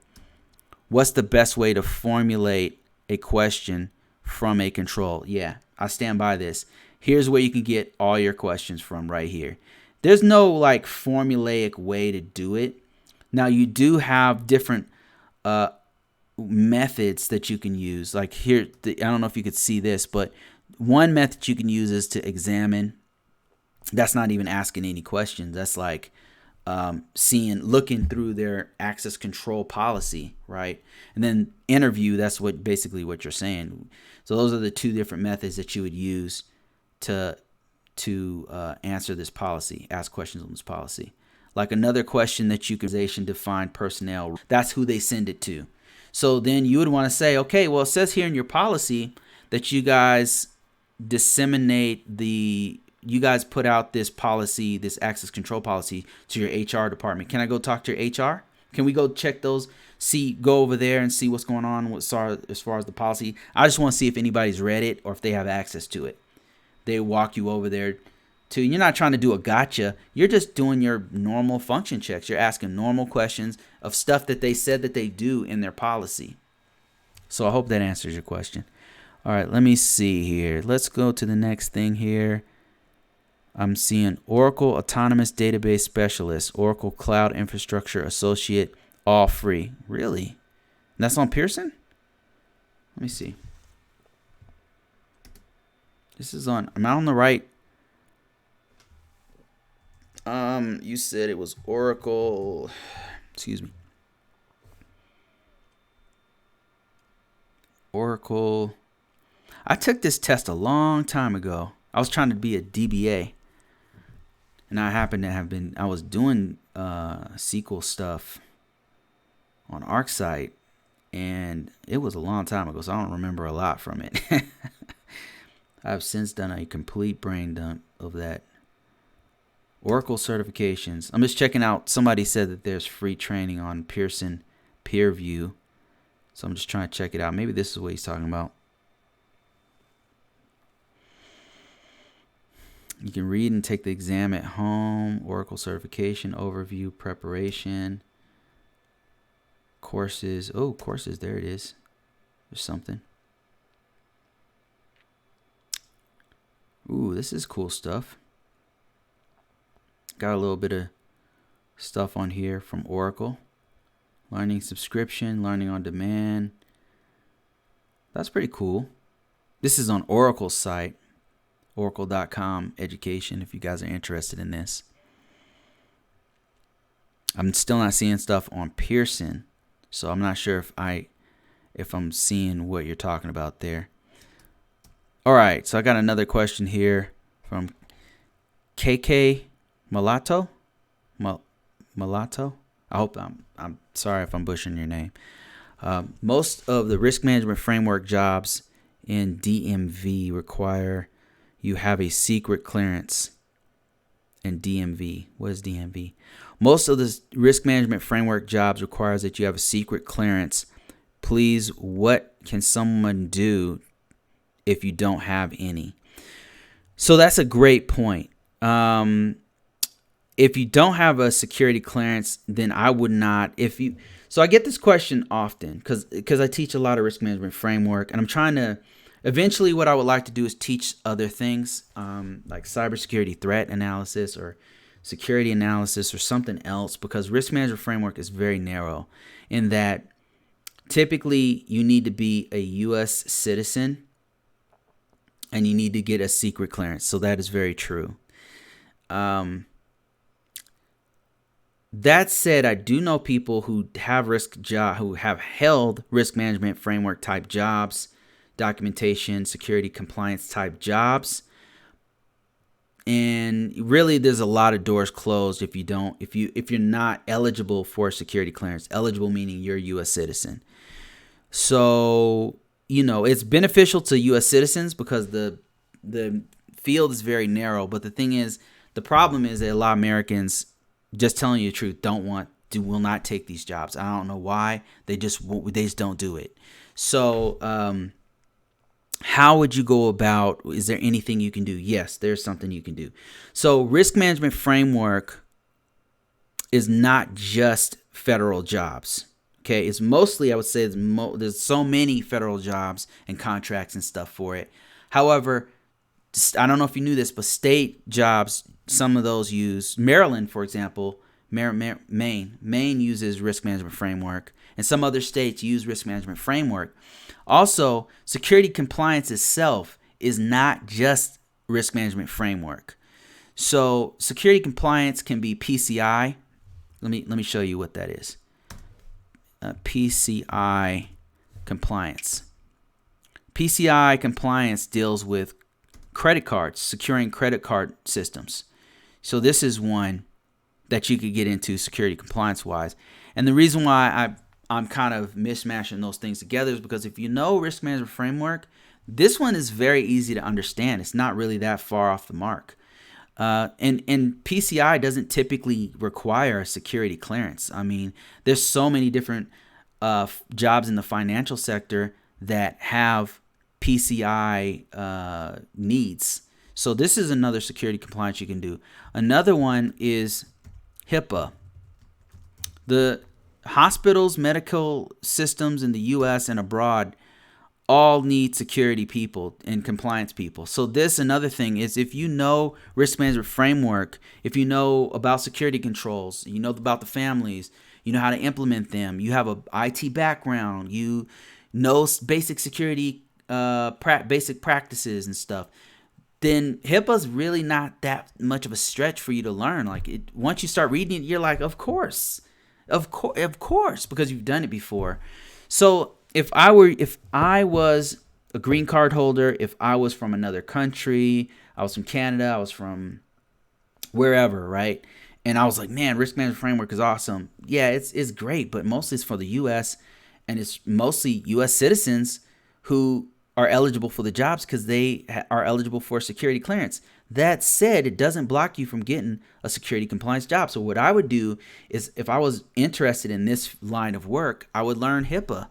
What's the best way to formulate a question from a control? Yeah, I stand by this. Here's where you can get all your questions from right here. There's no like formulaic way to do it. Now you do have different methods that you can use. Like here, I don't know if you could see this, but one method you can use is to examine. That's not even asking any questions. That's like looking through their access control policy, right? And then interview, that's basically what you're saying. So those are the two different methods that you would use to answer this policy, ask questions on this policy. Like another question that you can define personnel, that's who they send it to. So then you would want to say, okay, well, it says here in your policy that you guys you guys put out this policy, this access control policy to your HR department. Can I go talk to your HR? Can we go check those, go over there and see what's going on as far as the policy? I just want to see if anybody's read it or if they have access to it. They walk you over there too. You're not trying to do a gotcha. You're just doing your normal function checks. You're asking normal questions of stuff that they said that they do in their policy. So I hope that answers your question. All right, let me see here. Let's go to the next thing here. I'm seeing Oracle Autonomous Database Specialist, Oracle Cloud Infrastructure Associate, all free. Really? And that's on Pearson? Let me see. This is on, am I on the right? You said it was Oracle, excuse me. Oracle. I took this test a long time ago. I was trying to be a DBA. And I happened to have I was doing SQL stuff on ArcSight, and it was a long time ago, so I don't remember a lot from it. I've since done a complete brain dump of that. Oracle certifications. I'm just checking out. Somebody said that there's free training on Pearson PeerView, so I'm just trying to check it out. Maybe this is what he's talking about. You can read and take the exam at home. Oracle certification, overview, preparation, courses. Oh, courses. There it is. There's something. Ooh, this is cool stuff. Got a little bit of stuff on here from Oracle. Learning subscription, learning on demand. That's pretty cool. This is on Oracle's site. Oracle.com education, if you guys are interested in this. I'm still not seeing stuff on Pearson, so I'm not sure if I'm seeing what you're talking about there. All right, so I got another question here from KK Malato. Malato. I hope I'm sorry if I'm butchering your name. Most of the risk management framework jobs in DMV require you have a secret clearance in DMV. What is DMV? Most of the risk management framework jobs requires that you have a secret clearance. Please, what can someone do if you don't have any? So that's a great point. If you don't have a security clearance, then I would not. So I get this question often because I teach a lot of risk management framework, and I'm trying to. Eventually, what I would like to do is teach other things like cybersecurity threat analysis or security analysis or something else, because risk management framework is very narrow in that typically you need to be a U.S. citizen and you need to get a secret clearance. So that is very true. That said, I do know people who have who have held risk management framework type jobs, documentation, security compliance type jobs. And really there's a lot of doors closed if you're not eligible for security clearance. Eligible meaning you're a US citizen. So, it's beneficial to US citizens because the field is very narrow, but the problem is that a lot of Americans, just telling you the truth, don't want will not take these jobs. I don't know why. They just don't do it. So how would you go about? Is there anything you can do? Yes, there's something you can do. So risk management framework is not just federal jobs. Okay, it's mostly, I would say, there's so many federal jobs and contracts and stuff for it. However, I don't know if you knew this, but state jobs, some of those use, Maryland, for example, Maine uses risk management framework, and some other states use risk management framework. Also, security compliance itself is not just risk management framework. So security compliance can be PCI. Let me show you what that is. PCI compliance. PCI compliance deals with credit cards, securing credit card systems. So this is one that you could get into security compliance wise. And the reason why I'm kind of mishmashing those things together is because if you know risk management framework, this one is very easy to understand. It's not really that far off the mark. And PCI doesn't typically require a security clearance. I mean, there's so many different jobs in the financial sector that have PCI needs. So this is another security compliance you can do. Another one is HIPAA. The hospitals, medical systems in the U.S. and abroad all need security people and compliance people. So this, another thing is, if you know risk management framework, if you know about security controls, you know about the families, you know how to implement them, you have a IT background, you know basic security basic practices and stuff, then HIPAA's really not that much of a stretch for you to learn. Like once you start reading it, you're like, of course, because you've done it before. So if I was a green card holder, if I was from another country, I was from Canada, I was from wherever, right? And I was like, man, risk management framework is awesome. Yeah, it's great, but mostly it's for the U.S. and it's mostly U.S. citizens who are eligible for the jobs because they are eligible for security clearance. That said, it doesn't block you from getting a security compliance job. So what I would do is, if I was interested in this line of work, I would learn HIPAA.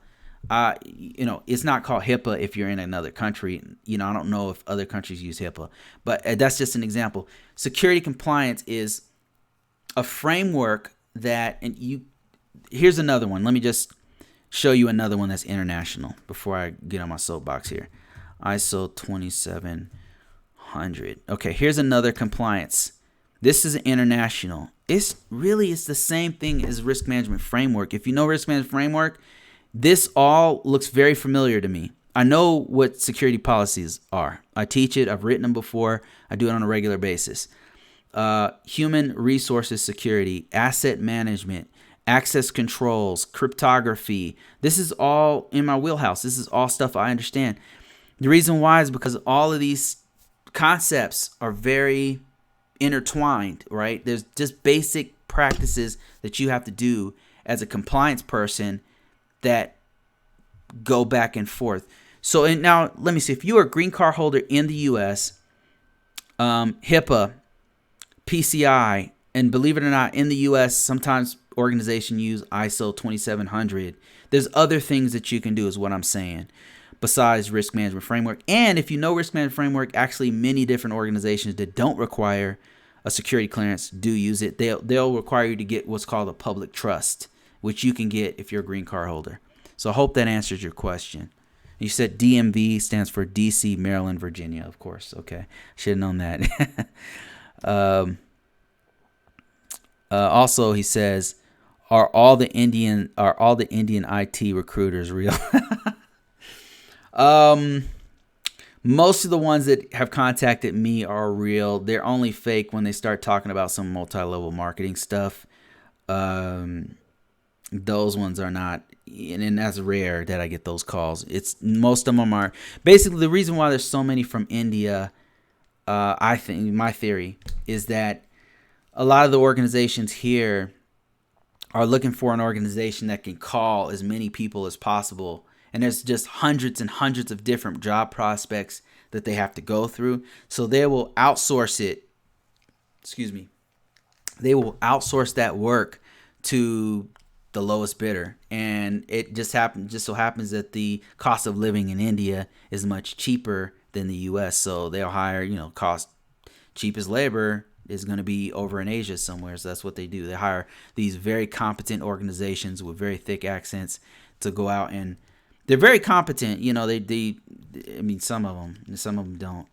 It's not called HIPAA if you're in another country. I don't know if other countries use HIPAA, but that's just an example. Security compliance is a framework here's another one. Let me just show you another one that's international before I get on my soapbox here. ISO 2700. Okay, here's another compliance. This is international. It's the same thing as risk management framework. If you know risk management framework, this all looks very familiar to me. I know what security policies are. I teach it. I've written them before. I do it on a regular basis. Human resources security, asset management, access controls, cryptography. This is all in my wheelhouse. This is all stuff I understand. The reason why is because all of these concepts are very intertwined, right? There's just basic practices that you have to do as a compliance person that go back and forth. So, and now let me see. If you are a green card holder in the U.S., HIPAA, PCI, and believe it or not, in the U.S., sometimes organizations use ISO 2700. There's other things that you can do, is what I'm saying, besides risk management framework. And if you know risk management framework, actually many different organizations that don't require a security clearance do use it. They'll require you to get what's called a public trust, which you can get if you're a green card holder. So I hope that answers your question. You said DMV stands for DC, Maryland, Virginia, of course. Okay, should have known that. Also, he says, are all the Indian IT recruiters real? Most of the ones that have contacted me are real. They're only fake when they start talking about some multi-level marketing stuff. Those ones are not, and that's rare that I get those calls. Most of them are basically, the reason why there's so many from India. I think my theory is that a lot of the organizations here are looking for an organization that can call as many people as possible. And there's just hundreds and hundreds of different job prospects that they have to go through. So they will outsource it. They will outsource that work to the lowest bidder, and it just so happens that the cost of living in India is much cheaper than the U.S. So they'll hire, cost cheapest labor is going to be over in Asia somewhere. So that's what they do. They hire these very competent organizations with very thick accents to go out, and they're very competent. I mean, some of them don't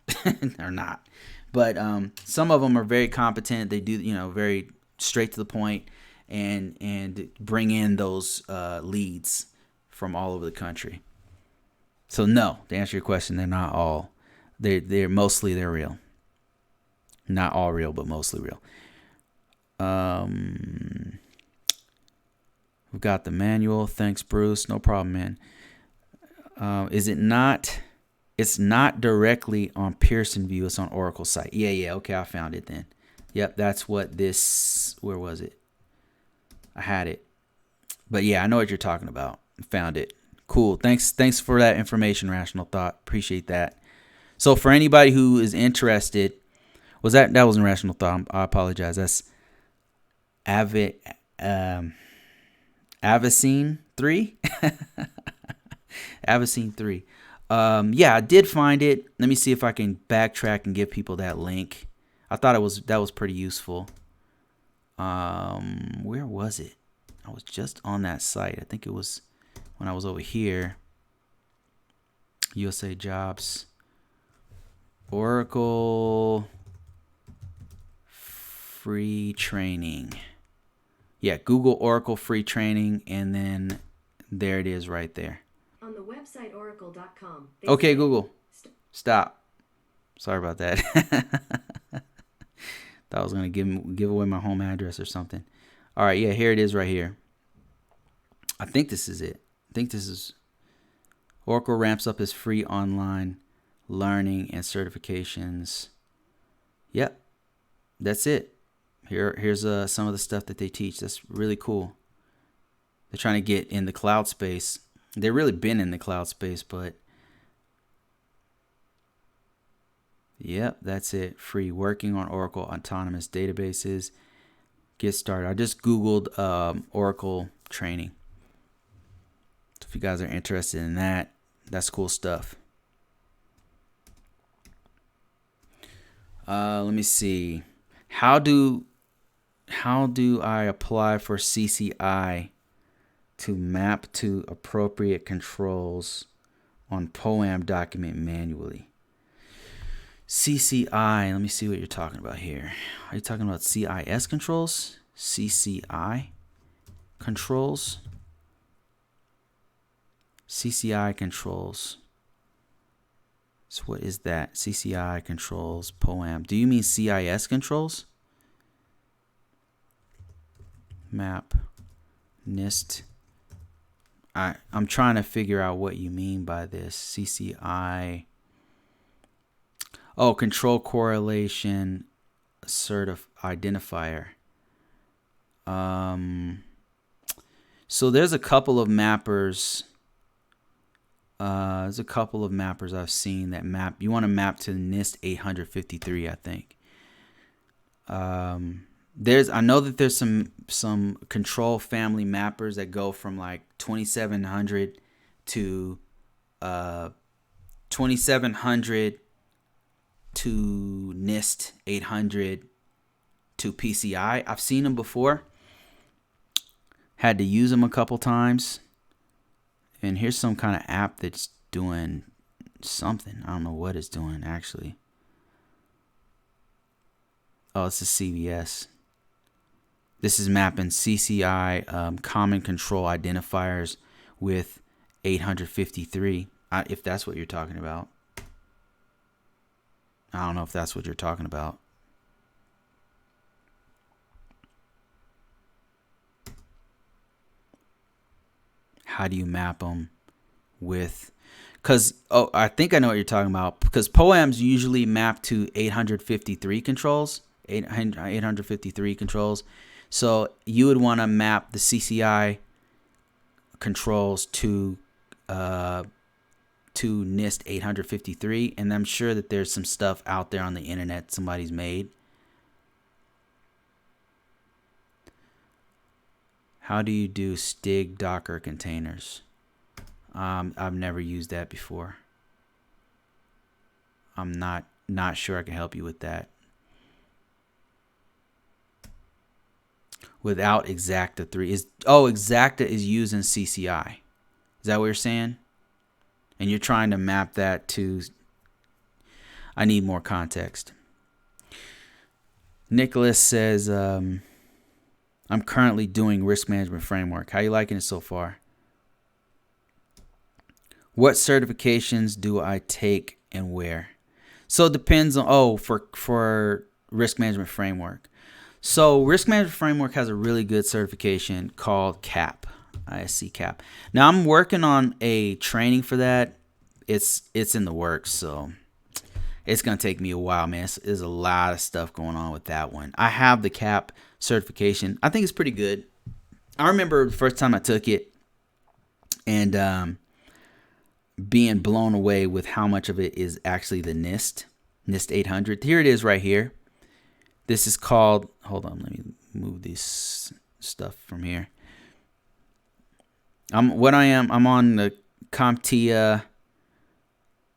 or not, but some of them are very competent. They do, very straight to the point, and bring in those leads from all over the country. So no, to answer your question, they're not all. They're mostly real. Not all real, but mostly real. We've got the manual. Thanks, Bruce. No problem, man. Is it not? It's not directly on Pearson VUE. It's on Oracle site. Yeah. Okay, I found it then. Yep, that's what this. Where was it? I had it. But yeah, I know what you're talking about. Found it. Cool. Thanks for that information, Rational Thought. Appreciate that. So for anybody who is interested, that wasn't Rational Thought. I apologize. That's Avicene 3. Avicene 3. Yeah, I did find it. Let me see if I can backtrack and give people that link. I thought that was pretty useful. Where was it? I was just on that site. I think it was when I was over here. USA Jobs. Oracle free training. Yeah, Google Oracle free training, and then there it is right there. On the website oracle.com. Okay, Google. Stop. Sorry about that. Thought I was going to give away my home address or something. All right, yeah, here it is right here. I think this is it. Oracle ramps up its free online learning and certifications. Yep, that's it. Here's some of the stuff that they teach. That's really cool. They're trying to get in the cloud space. They've really been in the cloud space, but yep, that's it. Free. Working on Oracle autonomous databases. Get started. I just Googled Oracle training. So if you guys are interested in that, that's cool stuff. Let me see. How do I apply for CCI to map to appropriate controls on POAM document manually? CCI, let me see what you're talking about here. Are you talking about CIS controls? CCI controls? CCI controls. So what is that? CCI controls, POAM. Do you mean CIS controls? Map, NIST. I'm trying to figure out what you mean by this. CCI. Oh, control correlation identifier. So there's a couple of mappers. There's a couple of mappers I've seen that map. You want to map to NIST 853, I think. I know that there's some control family mappers that go from like 2700 to 2700 to NIST 800 to PCI. I've seen them before. Had to use them a couple times. And here's some kind of app that's doing something. I don't know what it's doing, actually. Oh, it's a CVS. This is mapping CCI common control identifiers with 853, if that's what you're talking about. I don't know if that's what you're talking about. How do you map them with? I think I know what you're talking about. Because POAMs usually map to 853 controls. 853 controls. So you would want to map the CCI controls to NIST 853, and I'm sure that there's some stuff out there on the internet somebody's made. How do you do STIG Docker containers? I've never used that before. I'm not sure I can help you with that. Without Exacta 3 is Exacta is used in CCI. Is that what you're saying? And you're trying to map that to. I need more context. Nicholas says, I'm currently doing risk management framework. How you liking it so far? What certifications do I take and where? So it depends on for risk management framework. So risk management framework has a really good certification called CAP, ISC CAP. Now I'm working on a training for that. It's in the works, so it's gonna take me a while, man. There's a lot of stuff going on with that one. I have the CAP certification. I think it's pretty good. I remember the first time I took it and being blown away with how much of it is actually the NIST 800. Here it is right here. This is called, hold on, let me move this stuff from here. I'm on the CompTIA,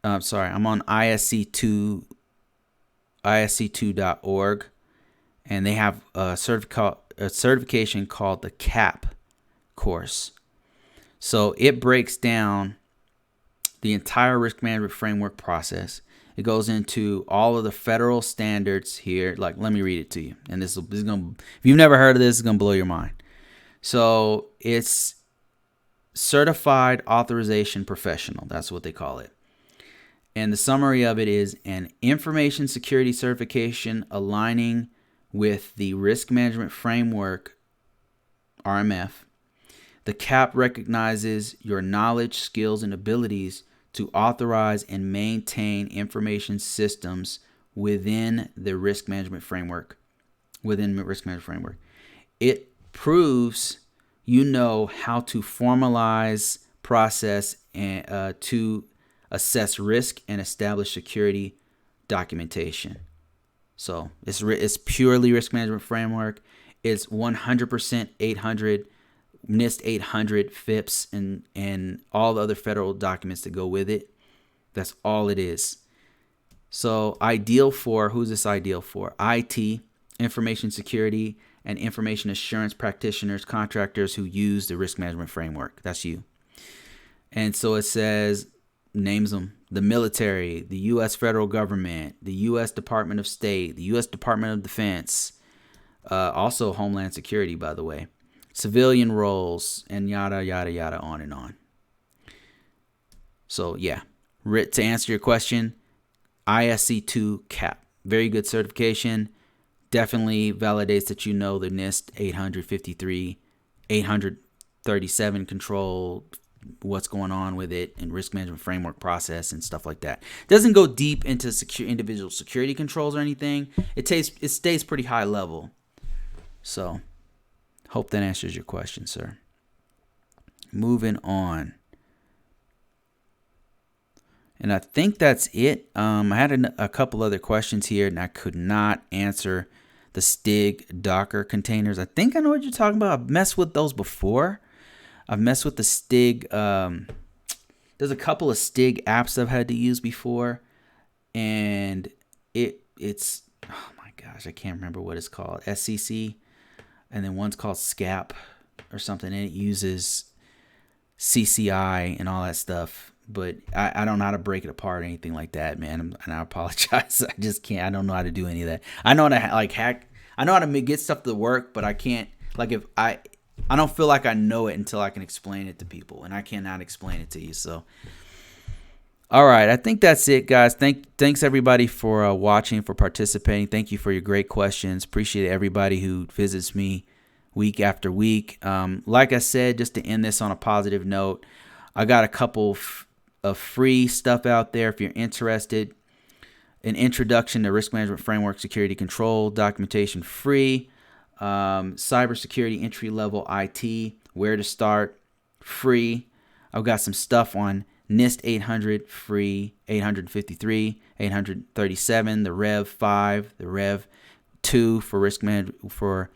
I'm on isc2.org, and they have a certification called the CAP course. So it breaks down the entire risk management framework process. It goes into all of the federal standards here. Like, let me read it to you. And this is gonna, if you've never heard of this, it's gonna blow your mind. So it's certified authorization professional. That's what they call it. And the summary of it is an information security certification aligning with the risk management framework, RMF. The CAP recognizes your knowledge, skills, and abilities to authorize and maintain information systems within the risk management framework. It proves you know how to formalize, process, and to assess risk and establish security documentation. So it's purely risk management framework. It's 100% 800. NIST 800 FIPS and all the other federal documents that go with it. That's all it is. So ideal for, who's this ideal for? IT, information security, and information assurance practitioners, contractors who use the risk management framework. That's you. And so it says, names them, the military, the U.S. federal government, the U.S. Department of State, the U.S. Department of Defense, also Homeland Security, by the way. Civilian roles, and yada, yada, yada, on and on. So, yeah, to answer your question, ISC2 CAP. Very good certification. Definitely validates that you know the NIST 853, 837 control, what's going on with it, and risk management framework process and stuff like that. Doesn't go deep into individual security controls or anything. It stays pretty high level. So, hope that answers your question, sir. Moving on. And I think that's it. I had a couple other questions here, and I could not answer the STIG Docker containers. I think I know what you're talking about. I've messed with those before. I've messed with the STIG. There's a couple of STIG apps I've had to use before, and it's oh my gosh, I can't remember what it's called. SCC. And then one's called SCAP or something, and it uses CCI and all that stuff. But I don't know how to break it apart or anything like that, man. And I apologize. I just can't. I don't know how to do any of that. I know how to hack. I know how to get stuff to work, but I can't. Like if I don't feel like I know it until I can explain it to people, and I cannot explain it to you. So, all right, I think that's it, guys. Thanks everybody for watching, for participating. Thank you for your great questions. Appreciate everybody who visits me week after week. Like I said, just to end this on a positive note, I got a couple of free stuff out there if you're interested. An introduction to risk management framework, security control, documentation free. Cybersecurity entry level IT, where to start, free. I've got some stuff on NIST 800 free, 853, 837, the Rev 5, the Rev 2 for risk management for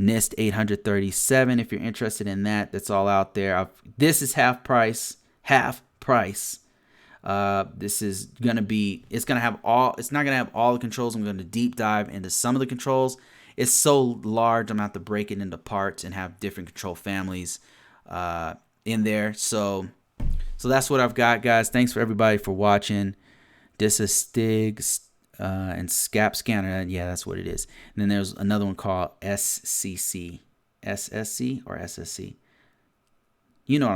NIST 837 if you're interested in that. That's all out there. This is half price. Half price. This is gonna be. It's gonna have all. It's not gonna have all the controls. I'm gonna deep dive into some of the controls. It's so large. I'm gonna have to break it into parts and have different control families in there. So that's what I've got, guys. Thanks for everybody for watching. This is Stig and Scap Scanner. Yeah, that's what it is. And then there's another one called SCC. SSC or SSC. You know what